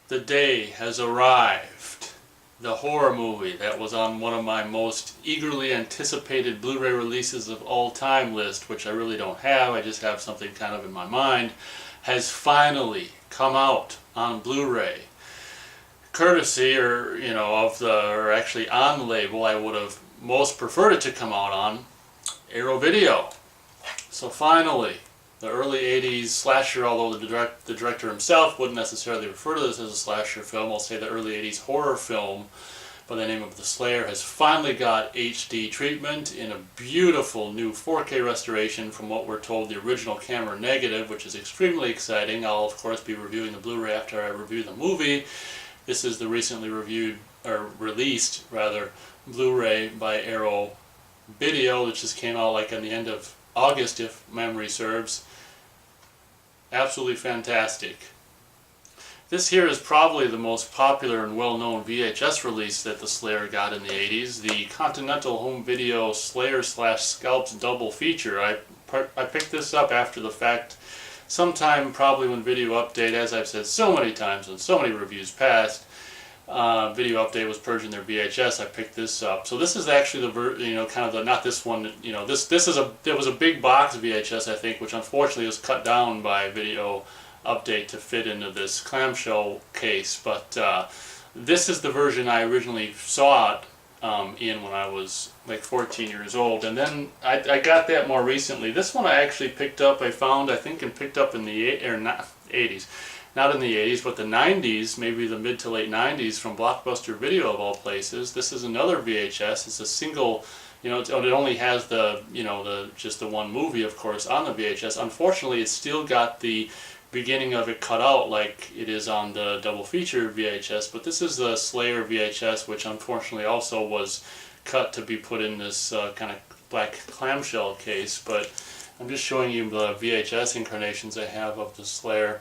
The day has arrived. The horror movie that was on one of my most eagerly anticipated Blu-ray releases of all time list, which I really don't have, I just have something kind of in my mind, has finally come out on Blu-ray. Courtesy, or actually on the label, I would have most preferred it to come out on Arrow Video. So finally, the early 80s slasher, although the director himself wouldn't necessarily refer to this as a slasher film, I'll say the early 80s horror film by the name of The Slayer has finally got HD treatment in a beautiful new 4K restoration from what we're told the original camera negative, which is extremely exciting. I'll of course be reviewing the Blu-ray after I review the movie. This is the recently released Blu-ray by Arrow Video, which just came out like in the end of August, if memory serves. Absolutely fantastic. This here is probably the most popular and well-known VHS release that the Slayer got in the 80s, the Continental Home Video Slayer/Scalps double feature. I picked this up after the fact, sometime probably when Video Update, as I've said so many times in so many reviews past, Video Update was purging their VHS. I picked this up. So this is actually the not this one. There was a big box VHS, I think, which unfortunately was cut down by Video Update to fit into this clamshell case. But this is the version I originally saw it in when I was like 14 years old, and then I got that more recently. This one I actually picked up. I think and picked up in the 80s. Not in the 80s, but the 90s, maybe the mid to late 90s, from Blockbuster Video of all places. This is another VHS. It's a single, it only has just the one movie, of course, on the VHS. Unfortunately, it's still got the beginning of it cut out like it is on the double feature VHS, but this is the Slayer VHS, which unfortunately also was cut to be put in this kind of black clamshell case. But I'm just showing you the VHS incarnations I have of the Slayer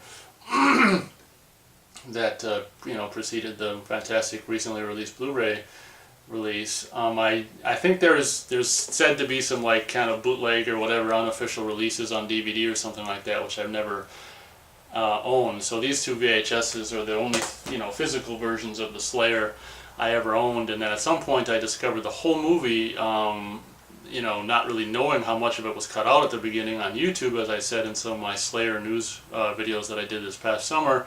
that preceded the fantastic recently released Blu-ray release. I think there's said to be some like kind of bootleg or whatever unofficial releases on DVD or something like that, which I've never owned. So these two VHSs are the only physical versions of the Slayer I ever owned, and then at some point I discovered the whole movie. Not really knowing how much of it was cut out at the beginning on YouTube, as I said in some of my Slayer news videos that I did this past summer.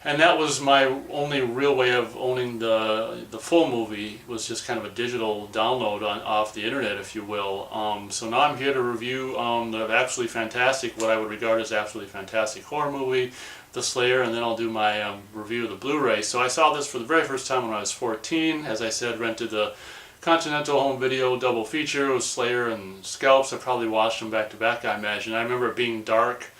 And that was my only real way of owning the full movie, was just kind of a digital download off the internet, if you will. So now I'm here to review the absolutely fantastic, what I would regard as absolutely fantastic horror movie, The Slayer, and then I'll do my review of the Blu-ray. So I saw this for the very first time when I was 14. As I said, rented the Continental Home Video double feature with Slayer and Scalps. I probably watched them back to back, I imagine. I remember it being dark.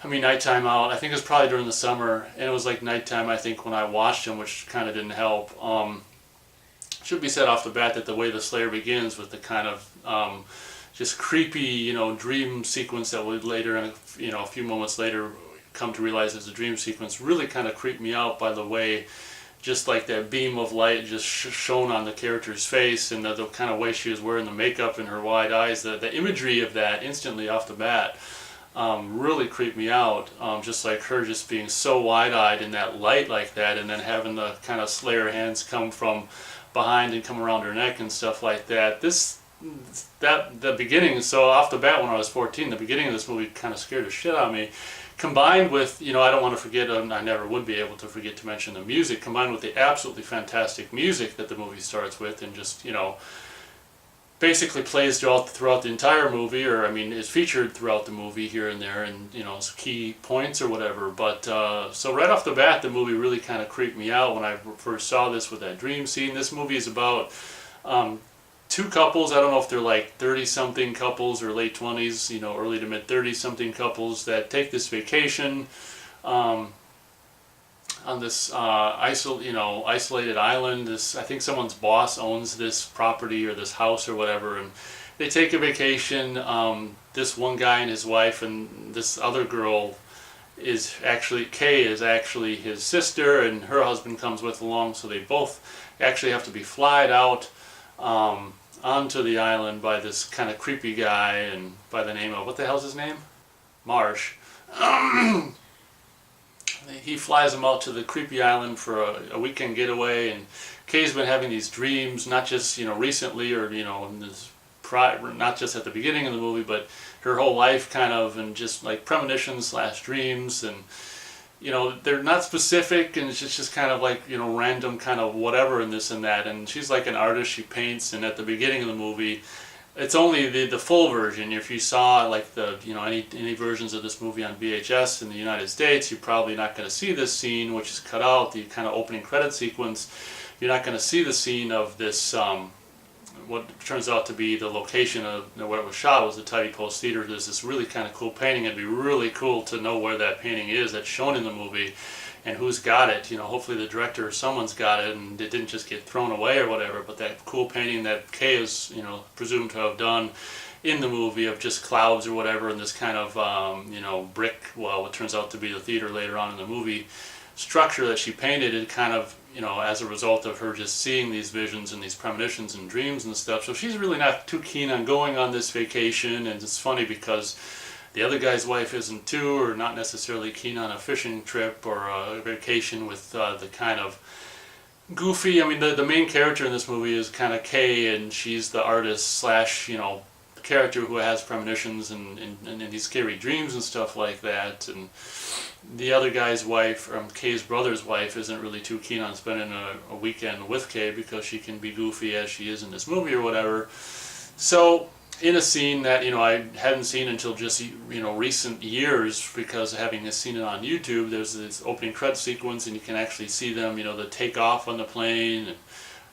Nighttime out. I think it was probably during the summer, and it was like nighttime, I think, when I watched them, which kind of didn't help. Should be said off the bat that the way the Slayer begins with the kind of just creepy, dream sequence that would later, a few moments later, come to realize is a dream sequence, really kind of creeped me out by the way, just like that beam of light just shone on the character's face, and the kind of way she was wearing the makeup and her wide eyes, the imagery of that instantly off the bat really creeped me out. Just like her just being so wide-eyed in that light like that, and then having the kind of Slayer hands come from behind and come around her neck and stuff like that. The beginning, so off the bat when I was 14, the beginning of this movie kind of scared the shit out of me. Combined with, I don't want to forget, and I never would be able to forget to mention the music, combined with the absolutely fantastic music that the movie starts with, and just, basically plays throughout the entire movie, or is featured throughout the movie here and there, and key points or whatever. But so right off the bat, the movie really kind of creeped me out when I first saw this with that dream scene. This movie is about two couples. I don't know if they're like 30-something couples or late 20s, early to mid 30-something couples that take this vacation on this isolated island. I think someone's boss owns this property or this house or whatever, and they take a vacation. This one guy and his wife, and this other girl Kay is actually his sister, and her husband comes with along, so they both actually have to be flied out onto the island by this kind of creepy guy, and by the name of, what the hell's his name? Marsh. he flies him out to the creepy island for a weekend getaway, and Kay's been having these dreams, not just recently or in this not just at the beginning of the movie, but her whole life kind of, and just like premonitions slash dreams, and they're not specific, and it's just kind of like random kind of whatever and this and that. And she's like an artist, she paints, and at the beginning of the movie, it's only the full version. If you saw like the any versions of this movie on VHS in the United States, you're probably not going to see this scene, which is cut out, the kind of opening credit sequence. You're not going to see the scene of this what turns out to be the location of where it was shot was the Tidy Post Theater. There's this really kind of cool painting. It'd be really cool to know where that painting is that's shown in the movie and who's got it. Hopefully the director or someone's got it and it didn't just get thrown away or whatever, but that cool painting that Kay is presumed to have done in the movie of just clouds or whatever, and this kind of brick, well, what turns out to be the theater later on in the movie structure that she painted, it kind of as a result of her just seeing these visions and these premonitions and dreams and stuff. So she's really not too keen on going on this vacation, and it's funny because the other guy's wife isn't too, or not necessarily keen on a fishing trip or a vacation with the kind of goofy, the main character in this movie is kind of Kay, and she's the artist slash, character who has premonitions and these scary dreams and stuff like that. And the other guy's wife, Kay's brother's wife, isn't really too keen on spending a weekend with Kay because she can be goofy as she is in this movie or whatever. So in a scene that I hadn't seen until just recent years, because having seen it on YouTube, there's this opening credit sequence and you can actually see them, the takeoff on the plane, and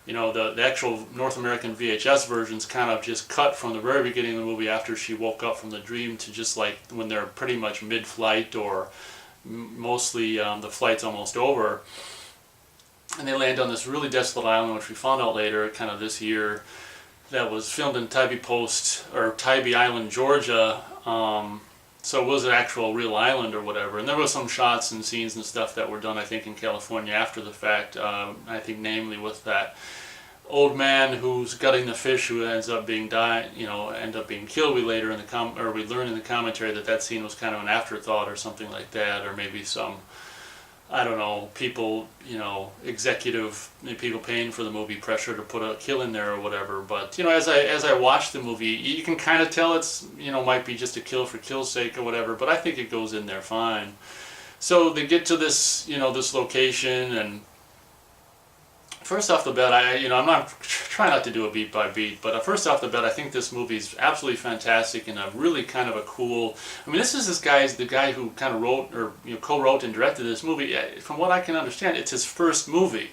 the actual North American VHS version's kind of just cut from the very beginning of the movie after she woke up from the dream to just like when they're pretty much mid-flight, or mostly the flight's almost over, and they land on this really desolate island, which we found out later kind of this year, that was filmed in Tybee Island, Georgia. So it was an actual real island or whatever, and there were some shots and scenes and stuff that were done, I think, in California after the fact. I think namely with that old man who's gutting the fish, who ends up being killed. We later in we learn in the commentary that scene was kind of an afterthought or something like that, or maybe some, I don't know, people, executive people paying for the movie pressure to put a kill in there or whatever. But as I watch the movie, you can kind of tell it's might be just a kill for kill's sake or whatever. But I think it goes in there fine. So they get to this this location, and first off the bat, I'm not trying not to do a beat by beat, but first off the bat, I think this movie is absolutely fantastic and a really kind of a cool. This is the guy who kind of wrote or co-wrote and directed this movie. From what I can understand, it's his first movie,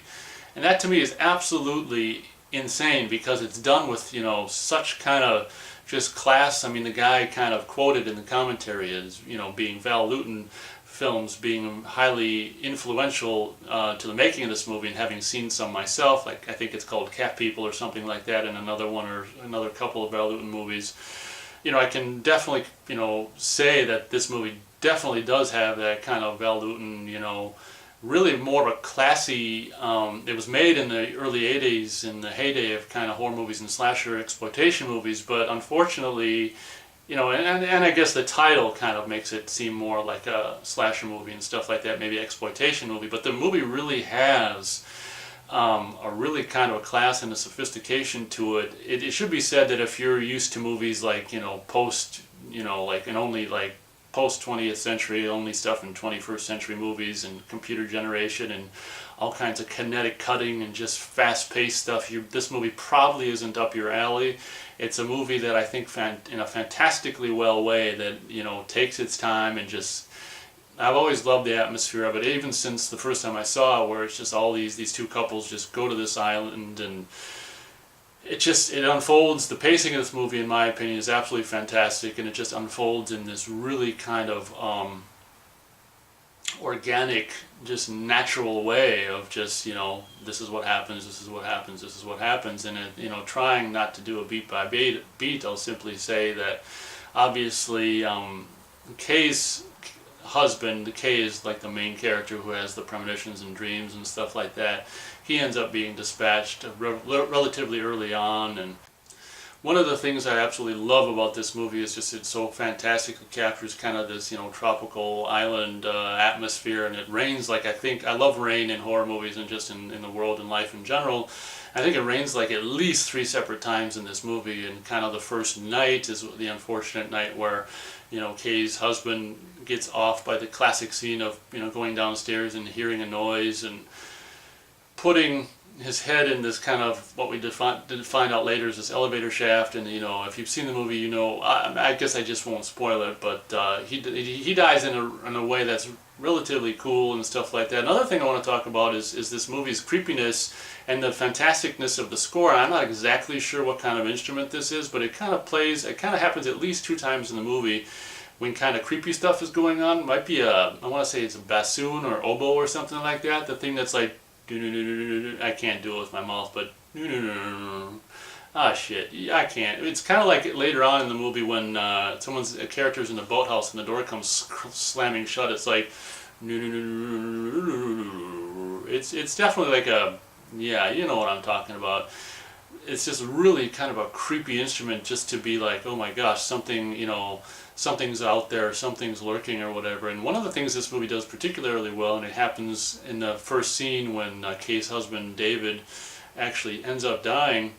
and that to me is absolutely insane because it's done with such kind of just class. The guy kind of quoted in the commentary as being Val Lewton films being highly influential to the making of this movie, and having seen some myself, like I think it's called Cat People or something like that, and another couple of Val Lewton movies. I can definitely say that this movie definitely does have that kind of Val Lewton, really more of a classy. It was made in the early '80s, in the heyday of kind of horror movies and slasher exploitation movies, but unfortunately, and I guess the title kind of makes it seem more like a slasher movie and stuff like that, maybe exploitation movie, but the movie really has a really kind of a class and a sophistication to it. It should be said that if you're used to movies like, post, and only like post 20th century, only stuff in 21st century movies and computer generation and all kinds of kinetic cutting and just fast-paced stuff, this movie probably isn't up your alley. It's a movie that I think in a fantastically well way that takes its time, and just, I've always loved the atmosphere of it, even since the first time I saw it, where it's just all these two couples just go to this island, and it unfolds. The pacing of this movie, in my opinion, is absolutely fantastic, and it just unfolds in this really kind of organic, just natural way of just, this is what happens, this is what happens, this is what happens. And trying not to do a beat by beat, I'll simply say that obviously Kay's husband, Kay is like the main character who has the premonitions and dreams and stuff like that. He ends up being dispatched relatively early on, and One of the things I absolutely love about this movie is just it's so fantastic. It captures kind of this, tropical island atmosphere, and it rains like I love rain in horror movies and just in the world and life in general. I think it rains like at least 3 separate times in this movie, and kind of the first night is the unfortunate night where, Kay's husband gets off by the classic scene of, going downstairs and hearing a noise and putting his head in this kind of what we did find out later is this elevator shaft, and if you've seen the movie, I guess I just won't spoil it, but he dies in a way that's relatively cool and stuff like that. Another thing I want to talk about is this movie's creepiness and the fantasticness of the score. I'm not exactly sure what kind of instrument this is, but it kind of happens at least 2 times in the movie when kind of creepy stuff is going on. It might be I want to say it's a bassoon or oboe or something like that. The thing that's like, I can't do it with my mouth, but shit, I can't. It's kind of like later on in the movie when a character's in the boathouse and the door comes slamming shut. It's like, it's definitely like you know what I'm talking about. It's just really kind of a creepy instrument, just to be like, oh my gosh, something's out there, something's lurking or whatever. And one of the things this movie does particularly well, and it happens in the first scene when Kay's husband David actually ends up dying.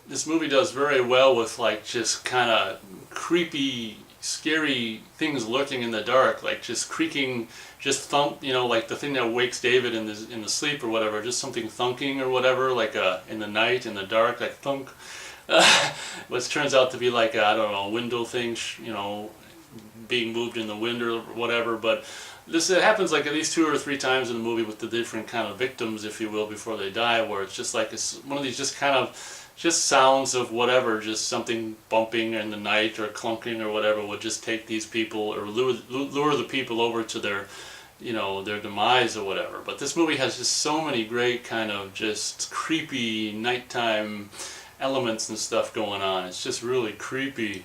This movie does very well with like just kind of creepy, scary things lurking in the dark, like just creaking, just thump, like the thing that wakes David in the sleep or whatever, just something thunking or whatever, like in the night, in the dark, like thunk. Which turns out to be like a window thing, being moved in the wind or whatever. But it happens like at least 2 or 3 times in the movie with the different kind of victims, if you will, before they die, where it's just like it's one of these just kind of sounds of whatever, just something bumping in the night or clunking or whatever would just take these people or lure the people over to their their demise or whatever. But this movie has just so many great kind of just creepy nighttime elements and stuff going on. It's just really creepy.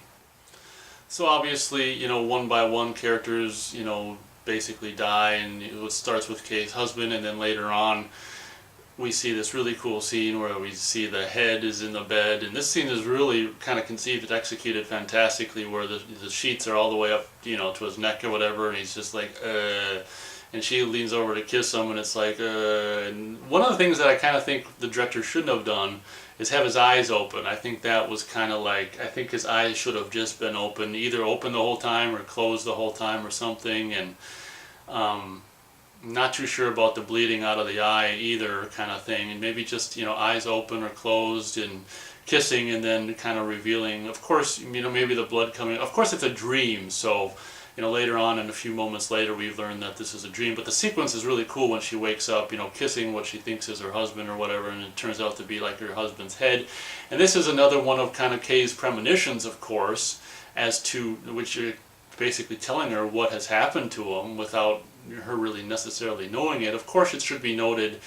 So obviously, one by one characters, basically die, and it starts with Kay's husband, and then later on we see this really cool scene where we see the head is in the bed, and this scene is really kind of conceived and executed fantastically, where the sheets are all the way up, to his neck or whatever, and he's just like, and she leans over to kiss him, and it's like, and one of the things that I kind of think the director shouldn't have done is have his eyes open. I think that was kind of like, I think his eyes should have just been open, either open the whole time or closed the whole time or something, and not too sure about the bleeding out of the eye either kind of thing, and maybe just eyes open or closed and kissing and then kind of revealing, of course, maybe the blood coming, of course it's a dream, so later on and a few moments later we've learned that this is a dream, but the sequence is really cool when she wakes up, kissing what she thinks is her husband or whatever, and it turns out to be like her husband's head. And this is another one of kind of Kay's premonitions, of course, as to which are basically telling her what has happened to him without her really necessarily knowing it. Of course, it should be noted,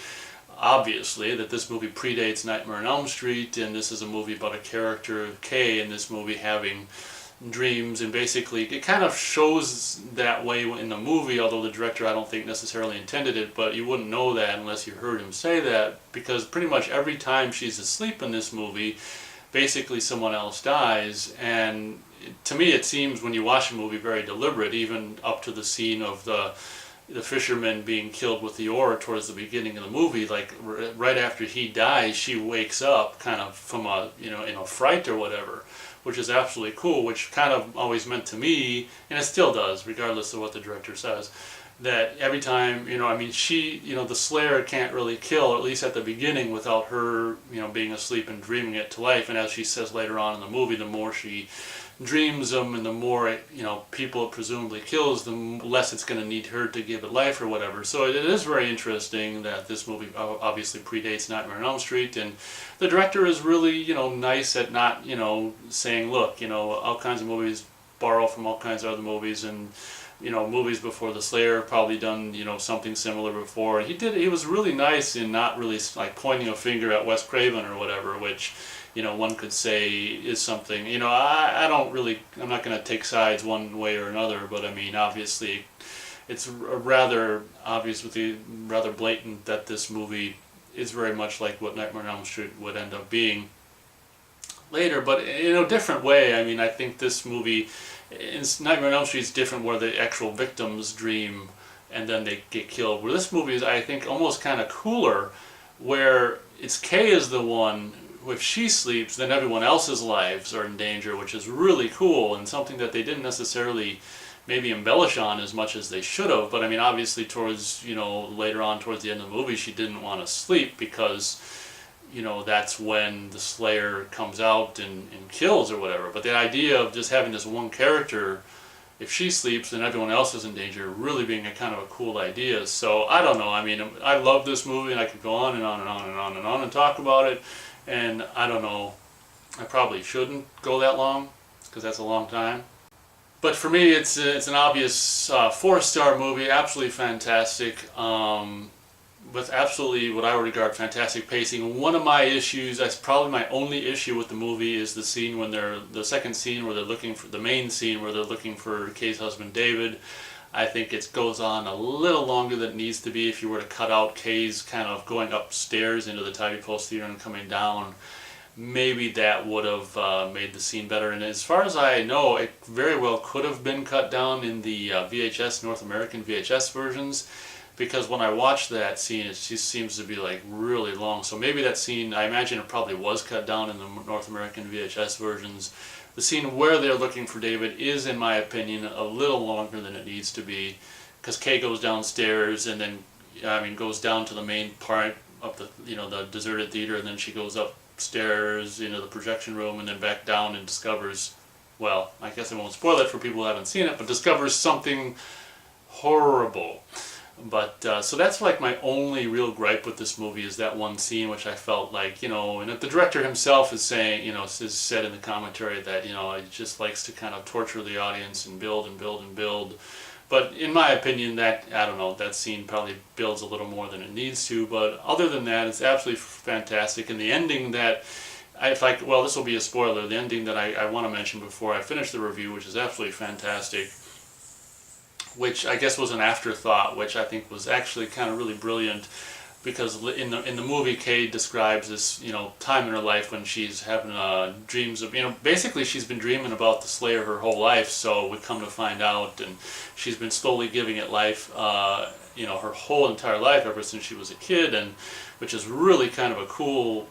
obviously, that this movie predates Nightmare on Elm Street, and this is a movie about a character, Kay, in this movie having dreams, and basically it kind of shows that way in the movie, although the director I don't think necessarily intended it, but you wouldn't know that unless you heard him say that, because pretty much every time she's asleep in this movie, basically someone else dies. And to me it seems, when you watch the movie, very deliberate, even up to the scene of the fisherman being killed with the oar towards the beginning of the movie. Like right after he dies, she wakes up kind of from a in a fright or whatever, which is absolutely cool, which kind of always meant to me, and it still does, regardless of what the director says, that every time, she, the Slayer can't really kill, at least at the beginning, without her, being asleep and dreaming it to life. And as she says later on in the movie, the more she dreams them and the more, people it presumably kills, the less it's going to need her to give it life or whatever. So it is very interesting that this movie obviously predates Nightmare on Elm Street, and the director is really, nice at not, saying, look, all kinds of movies borrow from all kinds of other movies, and movies before the Slayer have probably done, something similar before. He was really nice in not really like pointing a finger at Wes Craven or whatever, which, one could say is something, I'm not going to take sides one way or another, but obviously it's rather blatant that this movie is very much like what Nightmare on Elm Street would end up being. later, but in a different way. I mean, I think this movie, Nightmare on Elm Street is different, where the actual victims dream and then they get killed. Where this movie is, I think, almost kind of cooler, where it's Kay is the one, if she sleeps, then everyone else's lives are in danger, which is really cool and something that they didn't necessarily maybe embellish on as much as they should have. But I mean, obviously towards, later on towards the end of the movie, she didn't want to sleep because, that's when the Slayer comes out and kills or whatever. But the idea of just having this one character, if she sleeps, then everyone else is in danger, really being a kind of a cool idea. So I don't know. I mean, I love this movie, and I could go on and on and on and on and on and talk about it. And I don't know. I probably shouldn't go that long because that's a long time. But for me, it's an obvious 4-star movie, absolutely fantastic, with absolutely what I would regard fantastic pacing. One of my issues, that's probably my only issue with the movie, is the scene when the second scene where they're looking for, the main scene where they're looking for Kay's husband David. I think it goes on a little longer than it needs to be. If you were to cut out Kay's kind of going upstairs into the Tiny Post Theater and coming down, maybe that would have made the scene better. And as far as I know, it very well could have been cut down in the VHS, North American VHS versions, because when I watched that scene, it just seems to be like really long. So maybe that scene, I imagine it probably was cut down in the North American VHS versions. The scene where they're looking for David is, in my opinion, a little longer than it needs to be, because Kay goes downstairs and then, goes down to the main part of the, the deserted theater, and then she goes upstairs into the projection room and then back down and discovers, well, I guess I won't spoil it for people who haven't seen it, but discovers something horrible. But so that's like my only real gripe with this movie, is that one scene, which I felt like, and the director himself is saying, has said in the commentary that, he just likes to kind of torture the audience and build and build and build. But in my opinion, that scene probably builds a little more than it needs to. But other than that, it's absolutely fantastic. And the ending that, this will be a spoiler, the ending that I want to mention before I finish the review, which is absolutely fantastic, which I guess was an afterthought, which I think was actually kind of really brilliant, because in the movie, Kay describes this time in her life when she's having dreams of, basically she's been dreaming about the Slayer her whole life. So we come to find out, and she's been slowly giving it life, her whole entire life ever since she was a kid, and which is really kind of a cool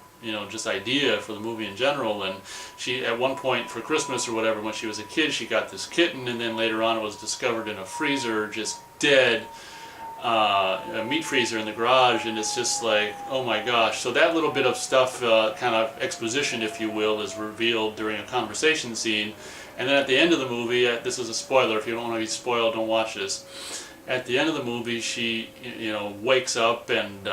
just idea for the movie in general. And she, at one point for Christmas or whatever, when she was a kid, she got this kitten, and then later on it was discovered in a freezer, just dead, a meat freezer in the garage. And it's just like, oh my gosh. So that little bit of stuff, kind of exposition, if you will, is revealed during a conversation scene. And then at the end of the movie, this is a spoiler, if you don't want to be spoiled, don't watch this. At the end of the movie, she wakes up and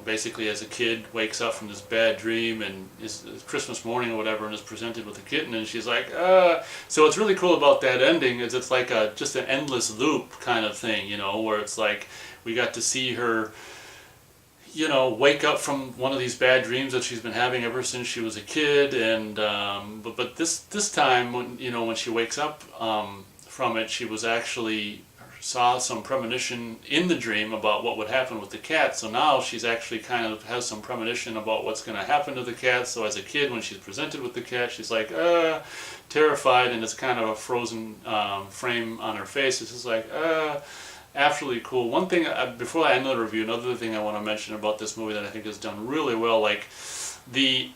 basically as a kid wakes up from this bad dream, and is Christmas morning or whatever, and is presented with a kitten, and she's like, So what's really cool about that ending is it's like just an endless loop kind of thing, where it's like we got to see her, wake up from one of these bad dreams that she's been having ever since she was a kid, and but this time when she wakes up from it, she was actually saw some premonition in the dream about what would happen with the cat. So now she's actually kind of has some premonition about what's going to happen to the cat. So as a kid, when she's presented with the cat, she's like terrified, and it's kind of a frozen frame on her face. It's just like absolutely cool. One thing before I end the review, another thing I want to mention about this movie that I think is done really well, like the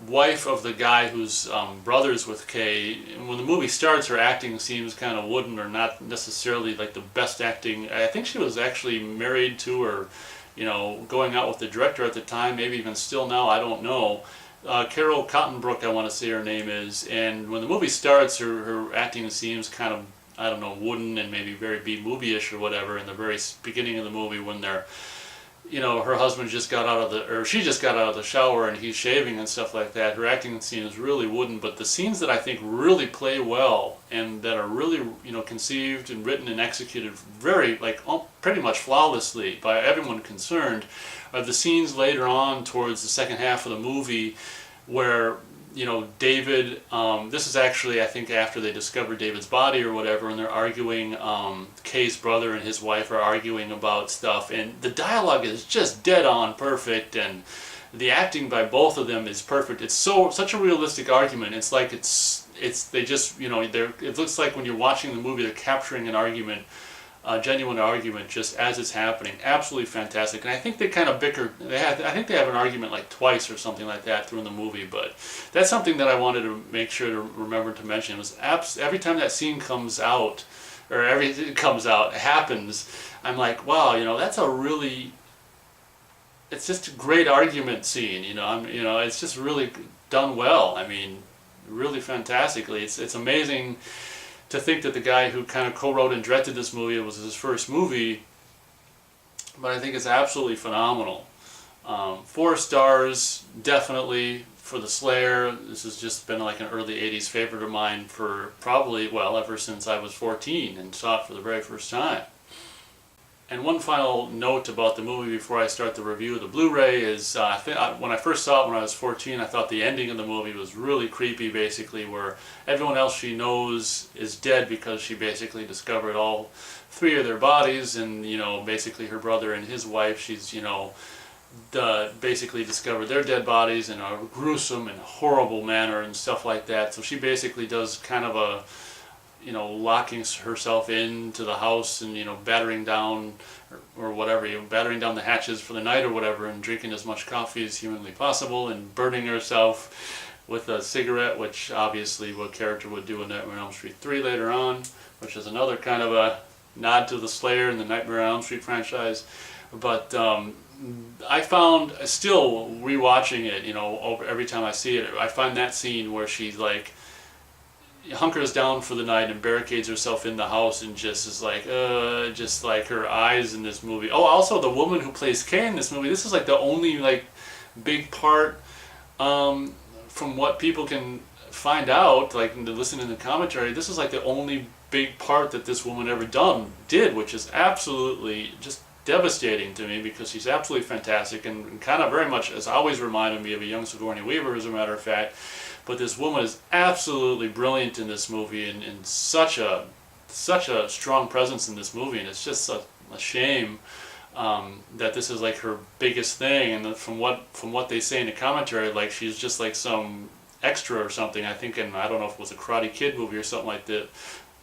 wife of the guy who's brothers with Kay, when the movie starts, her acting seems kind of wooden, or not necessarily like the best acting. I think she was actually married to, or going out with the director at the time, maybe even still now, I don't know. Carol Cottonbrook, I want to say her name is, and when the movie starts, her acting seems kind of, I don't know, wooden and maybe very B-movie-ish or whatever. In the very beginning of the movie, when they're her husband just got out of she just got out of the shower and he's shaving and stuff like that. Her acting scene is really wooden, but the scenes that I think really play well and that are really, conceived and written and executed very, pretty much flawlessly by everyone concerned, are the scenes later on towards the second half of the movie where David, this is actually, I think, after they discovered David's body or whatever, and they're arguing, Kay's brother and his wife are arguing about stuff, and the dialogue is just dead on perfect, and the acting by both of them is perfect. It's such a realistic argument. It's like they just, it looks like when you're watching the movie, they're capturing an argument, a genuine argument, just as it's happening. Absolutely fantastic. And I think they kind of bicker. I think they have an argument like twice or something like that through the movie. But that's something that I wanted to make sure to remember to mention. It was every time that scene comes out, or everything comes out, happens, I'm like, wow, that's a really, it's just a great argument scene. It's just really done well. I mean, really fantastically. It's amazing to think that the guy who kind of co-wrote and directed this movie, it was his first movie, but I think it's absolutely phenomenal. 4 stars, definitely, for The Slayer. This has just been like an early 80s favorite of mine for probably, well, ever since I was 14 and saw it for the very first time. And one final note about the movie before I start the review of the Blu-ray is, when I first saw it when I was 14, I thought the ending of the movie was really creepy, basically, where everyone else she knows is dead because she basically discovered all 3 of their bodies, and, basically her brother and his wife, she's, basically discovered their dead bodies in a gruesome and horrible manner and stuff like that. So she basically does kind of a, locking herself into the house and, battering down or whatever, battering down the hatches for the night or whatever, and drinking as much coffee as humanly possible, and burning herself with a cigarette, which obviously what character would do in Nightmare on Elm Street 3 later on, which is another kind of a nod to the Slayer and the Nightmare on Elm Street franchise. But I found, still rewatching it, every time I see it, I find that scene where she's like, hunkers down for the night and barricades herself in the house and just is like, just like her eyes in this movie. Oh, also the woman who plays Kay in this movie, this is like the only like big part, from what people can find out, like to listen in the commentary, this is like the only big part that this woman ever did, which is absolutely just devastating to me, because she's absolutely fantastic and kind of very much has always reminded me of a young Sigourney Weaver, as a matter of fact. But this woman is absolutely brilliant in this movie, and such a strong presence in this movie, and it's just a shame that this is like her biggest thing. And from what they say in the commentary, like she's just like some extra or something. I think, and I don't know if it was a Karate Kid movie or something like that.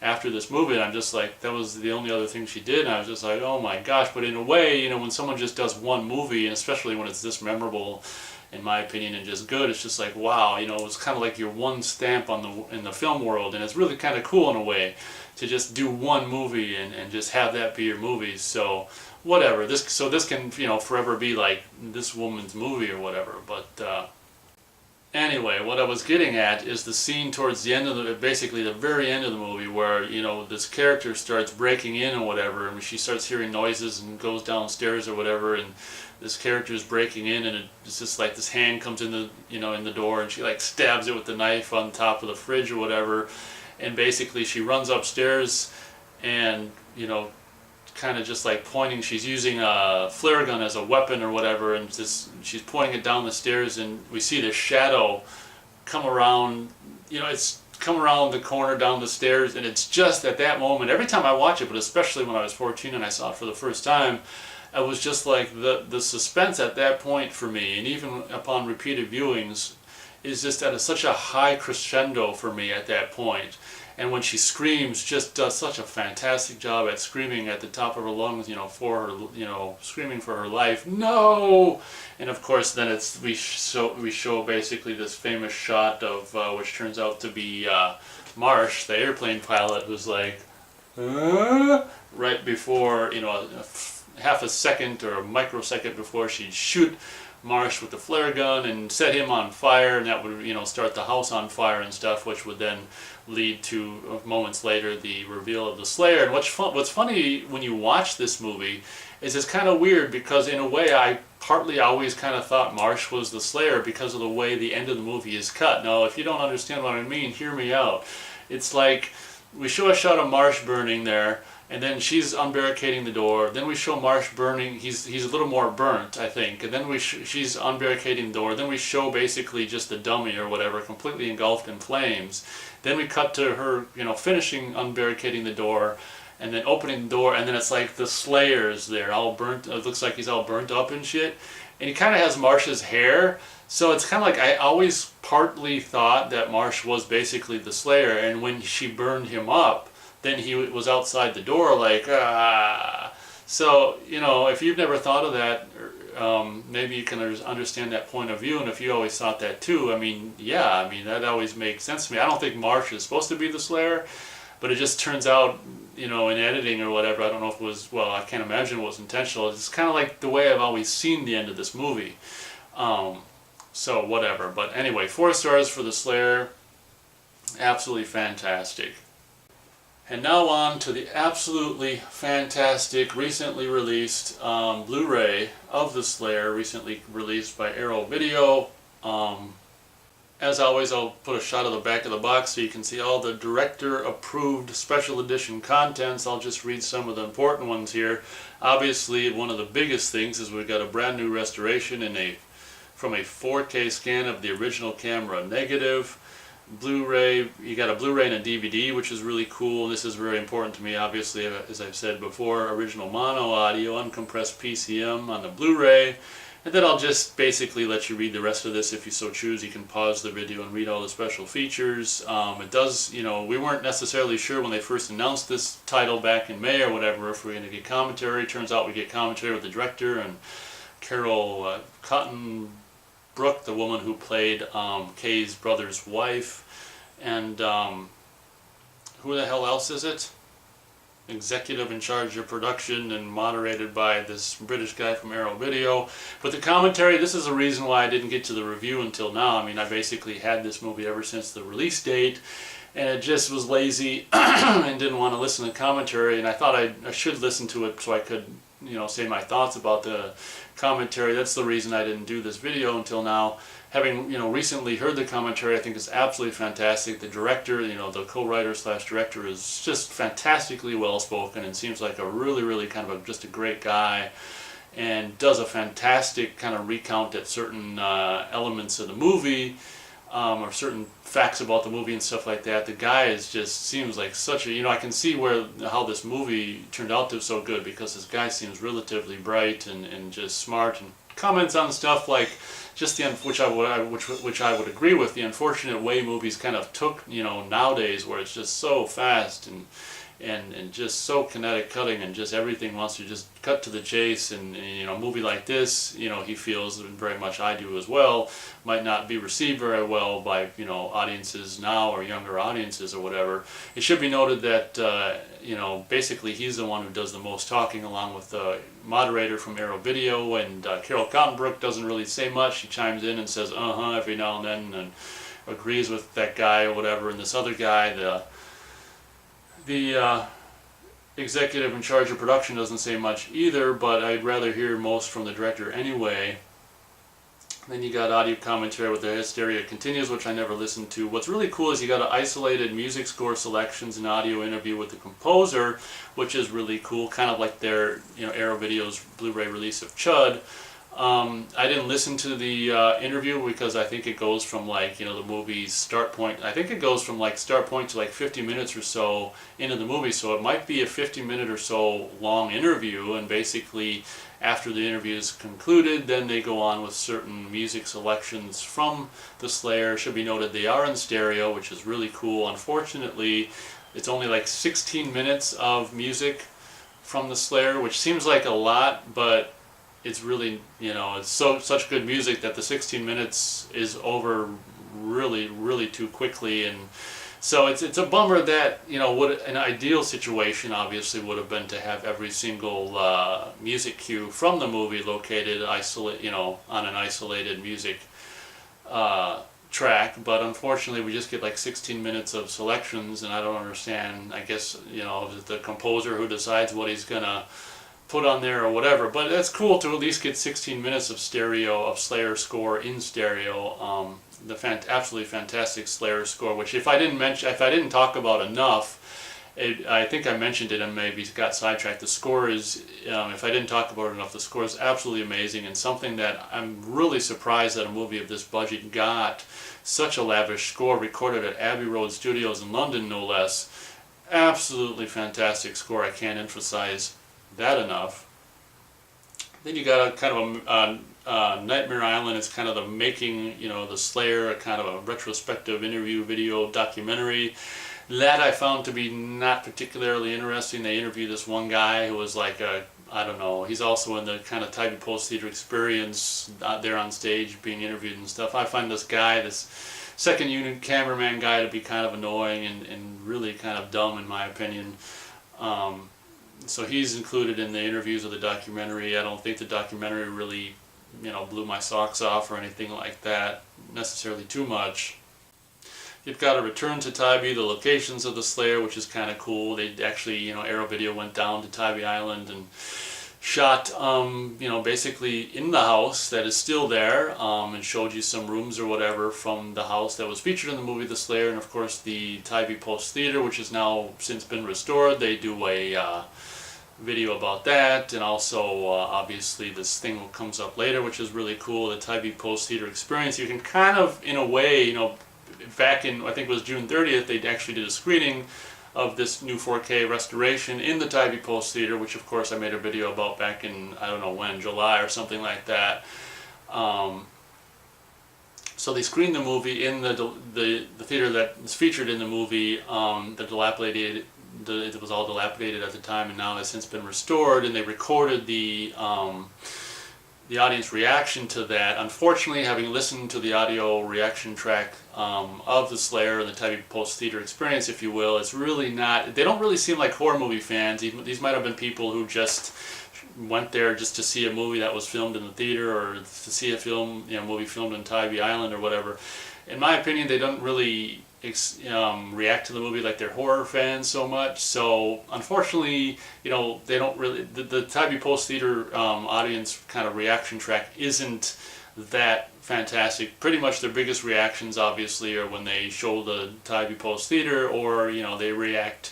After this movie, and I'm just like, that was the only other thing she did, and I was just like, oh my gosh. But in a way, when someone just does one movie, and especially when it's this memorable, in my opinion, and just good, it's just like, wow, it's kind of like your one stamp in the film world, and it's really kind of cool in a way to just do one movie and just have that be your movie. So whatever, this can forever be like this woman's movie or whatever. But anyway, what I was getting at is the scene towards the end of basically the very end of the movie, where this character starts breaking in or whatever, and she starts hearing noises and goes downstairs or whatever, and this character is breaking in, and it's just like this hand comes in the in the door, and she like stabs it with the knife on top of the fridge or whatever, and basically she runs upstairs and kind of just like pointing, she's using a flare gun as a weapon or whatever, and she's pointing it down the stairs, and we see this shadow come around, it's come around the corner down the stairs, and it's just at that moment, every time I watch it, but especially when I was 14 and I saw it for the first time, I was just like, the suspense at that point for me, and even upon repeated viewings, is just at such a high crescendo for me at that point. And when she screams, just does such a fantastic job at screaming at the top of her lungs, for her, screaming for her life, no! And of course, then we show basically this famous shot of which turns out to be Marsh, the airplane pilot, who's like, right before, half a second or a microsecond before she'd shoot Marsh with the flare gun and set him on fire, and that would start the house on fire and stuff, which would then lead to moments later the reveal of the Slayer. And what's funny when you watch this movie is it's kind of weird, because in a way I partly always kind of thought Marsh was the Slayer because of the way the end of the movie is cut. Now, if you don't understand what I mean, hear me out. It's like we show a shot of Marsh burning there, and then she's unbarricading the door. Then we show Marsh burning. He's a little more burnt, I think. And then she's unbarricading the door. Then we show basically just the dummy or whatever, completely engulfed in flames. Then we cut to her, finishing unbarricading the door, and then opening the door. And then it's like the Slayer's there, all burnt. It looks like he's all burnt up and shit. And he kind of has Marsh's hair. So it's kind of like I always partly thought that Marsh was basically the Slayer, and when she burned him up, then he was outside the door like, ah. So, if you've never thought of that, maybe you can understand that point of view, and if you always thought that too, that always makes sense to me. I don't think Marsh is supposed to be the Slayer, but it just turns out, in editing or whatever, I don't know if it was, I can't imagine it was intentional. It's kind of like the way I've always seen the end of this movie. So whatever, but anyway, 4 stars for the Slayer. Absolutely fantastic. And now on to the absolutely fantastic, recently released Blu-ray of the Slayer, recently released by Arrow Video. As always, I'll put a shot of the back of the box so you can see all the director-approved special edition contents. I'll just read some of the important ones here. Obviously, one of the biggest things is we've got a brand new restoration from a 4K scan of the original camera negative. Blu-ray, you got a Blu-ray and a DVD, which is really cool. This is very important to me, obviously, as I've said before. Original mono audio, uncompressed PCM on the Blu-ray. And then I'll just basically let you read the rest of this if you so choose. You can pause the video and read all the special features. It does, we weren't necessarily sure when they first announced this title back in May or whatever if we're going to get commentary. Turns out we get commentary with the director and Carol Cottonbrook, the woman who played Kay's brother's wife. And who the hell else is it? Executive in charge of production and moderated by this British guy from Arrow Video. But the commentary, this is the reason why I didn't get to the review until now. I basically had this movie ever since the release date, and it just was lazy and didn't want to listen to commentary, and I thought I should listen to it so I could, say my thoughts about the commentary. That's the reason I didn't do this video until now. Having, recently heard the commentary, I think it's absolutely fantastic. The director, the co-writer / director is just fantastically well-spoken and seems like a really, really kind of just a great guy, and does a fantastic kind of recount at certain elements of the movie, or certain facts about the movie and stuff like that. The guy seems like such a, I can see how this movie turned out to so good, because this guy seems relatively bright and just smart, and comments on stuff like just which I would agree with, the unfortunate way movies kind of took, nowadays, where it's just so fast and just so kinetic cutting, and just everything wants to just cut to the chase, and a movie like this, he feels very much, I do as well, might not be received very well by audiences now, or younger audiences or whatever. It should be noted that basically he's the one who does the most talking, along with the moderator from Arrow Video, and Carol Cottonbrook doesn't really say much. She chimes in and says every now and then, and agrees with that guy or whatever. And this other guy, the executive in charge of production, doesn't say much either, but I'd rather hear most from the director anyway. Then you got audio commentary with the Hysteria Continues, which I never listened to. What's really cool is you got isolated music score selections and audio interview with the composer, which is really cool, kind of like their Arrow Video's Blu-ray release of Chud. I didn't listen to the interview because I think it goes from the movie's start point. I think it goes from start point to 50 minutes or so into the movie, so it might be a 50-minute or so long interview, and basically after the interview is concluded, then they go on with certain music selections from the Slayer. Should be noted they are in stereo, which is really cool. Unfortunately, it's only 16 minutes of music from the Slayer, which seems like a lot, but it's really, it's such good music that the 16 minutes is over really, really too quickly. And so it's a bummer that, what an ideal situation obviously would have been to have every single music cue from the movie located on an isolated music track, but unfortunately we just get 16 minutes of selections, and I don't understand. I guess, the composer who decides what he's gonna put on there or whatever, but that's cool to at least get 16 minutes of Slayer score in stereo. The absolutely fantastic Slayer score, which if I didn't talk about enough, I think I mentioned it and maybe got sidetracked. The score is, if I didn't talk about it enough, the score is absolutely amazing, and something that I'm really surprised that a movie of this budget got such a lavish score, recorded at Abbey Road Studios in London, no less. Absolutely fantastic score. I can't emphasize that enough. Then you got a kind of Nightmare Island is kind of the making, the Slayer, a kind of a retrospective interview video documentary. That I found to be not particularly interesting. They interviewed this one guy who was like I don't know, he's also in the kind of Tybee Post Theater experience there on stage being interviewed and stuff. I find this guy, this second unit cameraman guy, to be kind of annoying and really kind of dumb in my opinion. So he's included in the interviews of the documentary. I don't think the documentary really, blew my socks off or anything like that necessarily too much. You've got a return to Tybee, the locations of the Slayer, which is kind of cool. They actually, Arrow Video went down to Tybee Island and shot, basically in the house that is still there, and showed you some rooms or whatever from the house that was featured in the movie The Slayer, and of course the Tybee Post Theater, which has now since been restored. They do a video about that, and also obviously this thing comes up later, which is really cool, the Tybee Post Theater experience. You can kind of, in a way, back in, I think it was June 30th, they actually did a screening of this new 4K restoration in the Tybee Post Theater, which of course I made a video about back in, I don't know when, July or something like that. So they screened the movie in the theater that is featured in the movie, it was all dilapidated at the time and now has since been restored, and they recorded the audience reaction to that. Unfortunately, having listened to the audio reaction track of the Slayer and the Tybee Post Theater experience, if you will, it's really not, they don't really seem like horror movie fans. These might have been people who just went there just to see a movie that was filmed in the theater, or to see a movie filmed in Tybee Island or whatever. In my opinion, they don't really react to the movie like they're horror fans so much. So unfortunately, they don't really, the Tybee Post Theater audience kind of reaction track isn't that fantastic. Pretty much their biggest reactions obviously are when they show the Tybee Post Theater, or they react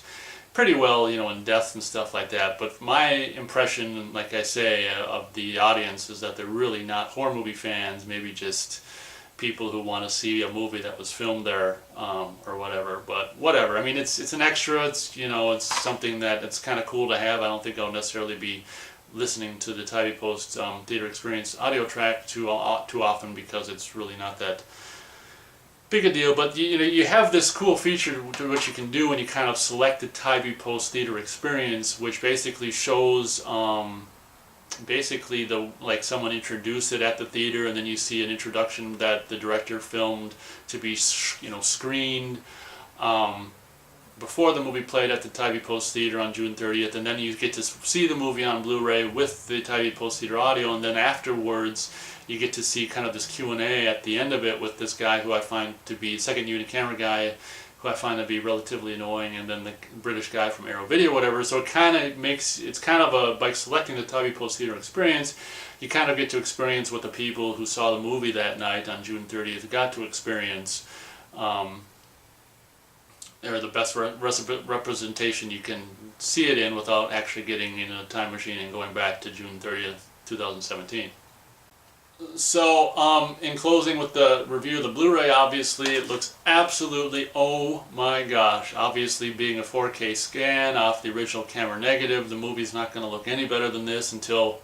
pretty well, in deaths and stuff like that. But my impression, like I say, of the audience is that they're really not horror movie fans, maybe just people who want to see a movie that was filmed there, or whatever. But whatever, I mean, it's an extra, it's something that it's kind of cool to have. I don't think I'll necessarily be listening to the Tybee Post Theater Experience audio track too often, because it's really not that big a deal. But you have this cool feature to what you can do when you kind of select the Tybee Post Theater Experience, which basically shows like someone introduced it at the theater, and then you see an introduction that the director filmed to be screened before the movie played at the Tybee Post Theater on June 30th, and then you get to see the movie on Blu-ray with the Tybee Post Theater audio, and then afterwards you get to see kind of this Q&A at the end of it with this guy who I find to be second unit camera guy, who I find to be relatively annoying, and then the British guy from Arrow Video, whatever. So it kind of makes, it's kind of by selecting the Tybee Post Theater Experience, you kind of get to experience what the people who saw the movie that night on June 30th got to experience. They're the best representation you can see it in without actually getting in a time machine and going back to June 30th, 2017. So, in closing with the review of the Blu-ray, obviously it looks absolutely, oh my gosh, obviously being a 4K scan off the original camera negative, the movie's not going to look any better than this until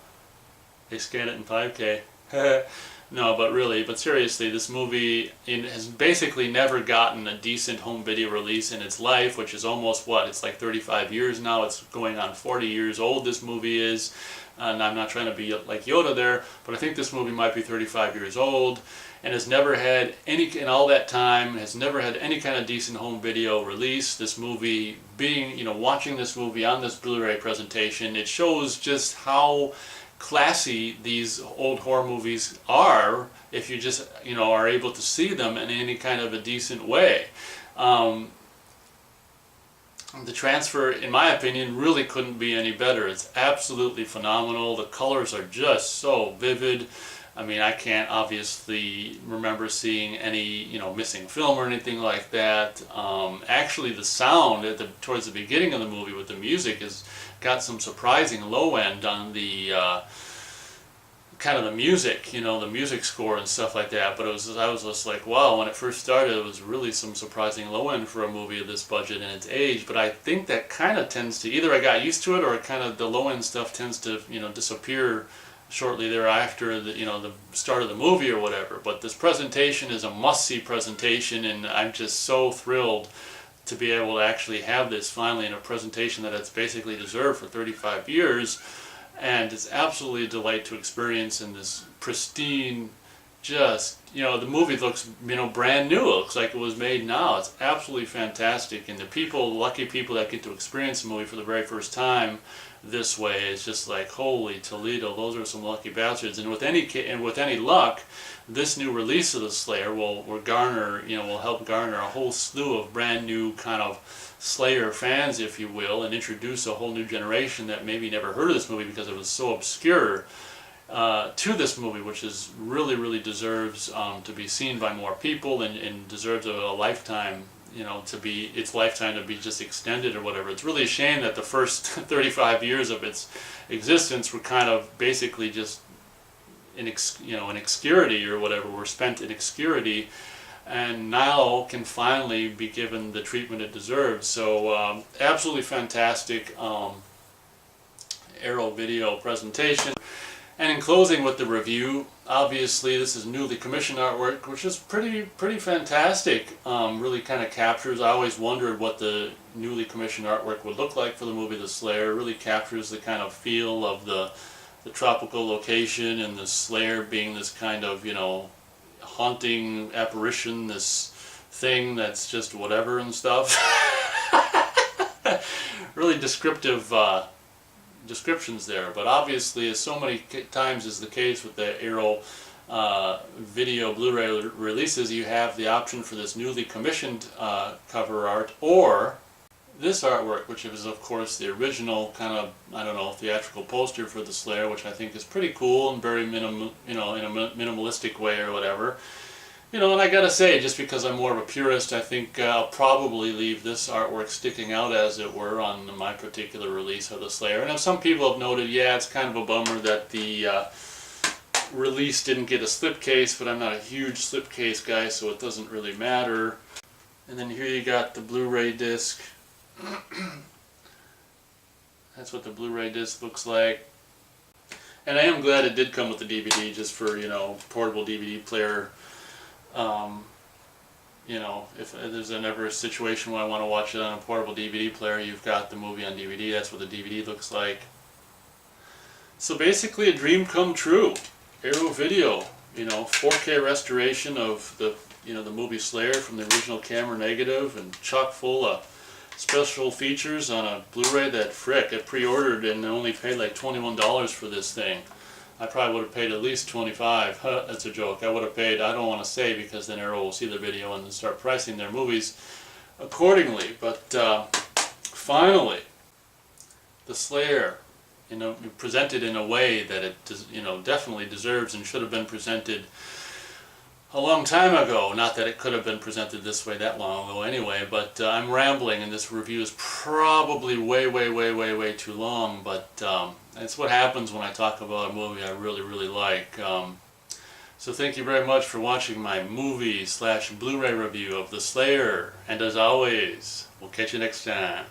they scan it in 5K. No, but seriously, this movie has basically never gotten a decent home video release in its life, which is almost, it's like 35 years now. It's going on 40 years old, this movie is. And I'm not trying to be like Yoda there, but I think this movie might be 35 years old, and has never had in all that time, has never had any kind of decent home video release. This movie being, watching this movie on this Blu-ray presentation, it shows just how classy these old horror movies are if you just, are able to see them in any kind of a decent way. The transfer, in my opinion, really couldn't be any better. It's absolutely phenomenal. The colors are just so vivid. I mean, I can't obviously remember seeing any, missing film or anything like that. Actually, the sound towards the beginning of the movie with the music has got some surprising low end on the kind of the music, the music score and stuff like that. But I was just like, wow, when it first started, it was really some surprising low end for a movie of this budget and its age. But I think that kind of tends to, either I got used to it, or kind of the low end stuff tends to, disappear shortly thereafter, the start of the movie or whatever. But this presentation is a must-see presentation, and I'm just so thrilled to be able to actually have this finally in a presentation that it's basically deserved for 35 years. And it's absolutely a delight to experience in this pristine, just, the movie looks, brand new. It looks like it was made now. It's absolutely fantastic. And the lucky people that get to experience the movie for the very first time this way, it's just like, holy Toledo, those are some lucky bastards. And with any luck, this new release of the Slayer will help garner a whole slew of brand new kind of Slayer fans, if you will, and introduce a whole new generation that maybe never heard of this movie because it was so obscure to this movie, which is really deserves to be seen by more people, and deserves a lifetime, its lifetime to be just extended or whatever. It's really a shame that the first 35 years of its existence were kind of basically just in obscurity or whatever, were spent in obscurity, and now can finally be given the treatment it deserves. So absolutely fantastic Arrow video presentation. And in closing with the review, obviously this is newly commissioned artwork, which is pretty fantastic. Really kind of captures, I always wondered what the newly commissioned artwork would look like for the movie The Slayer. It really captures the kind of feel of the tropical location, and the Slayer being this kind of, haunting apparition, this thing that's just whatever and stuff. Really descriptive descriptions there. But obviously, as so many times is the case with the Arrow video Blu-ray releases, you have the option for this newly commissioned cover art, or this artwork, which is of course the original kind of, theatrical poster for the Slayer, which I think is pretty cool and very in a minimalistic way or whatever. And I gotta say, just because I'm more of a purist, I think I'll probably leave this artwork sticking out, as it were, on my particular release of the Slayer. And as some people have noted, yeah, it's kind of a bummer that the release didn't get a slipcase, but I'm not a huge slipcase guy, so it doesn't really matter. And then here you got the Blu-ray disc. That's what the Blu-ray disc looks like. And I am glad it did come with the DVD, just for, portable DVD player. If there's ever a situation where I want to watch it on a portable DVD player, you've got the movie on DVD. That's what the DVD looks like. So basically a dream come true. Arrow Video, 4K restoration of the movie Slayer from the original camera negative, and chock full of special features on a Blu-ray that, frick, I pre-ordered and only paid like $21 for this thing. I probably would have paid at least $25. That's a joke. I would have paid, I don't want to say, because then Arrow will see the video and then start pricing their movies accordingly. But finally, the Slayer, presented in a way that it definitely deserves and should have been presented a long time ago. Not that it could have been presented this way that long ago anyway, but I'm rambling, and this review is probably way too long, but that's what happens when I talk about a movie I really like. So thank you very much for watching my movie/Blu-ray review of The Slayer, and as always, we'll catch you next time.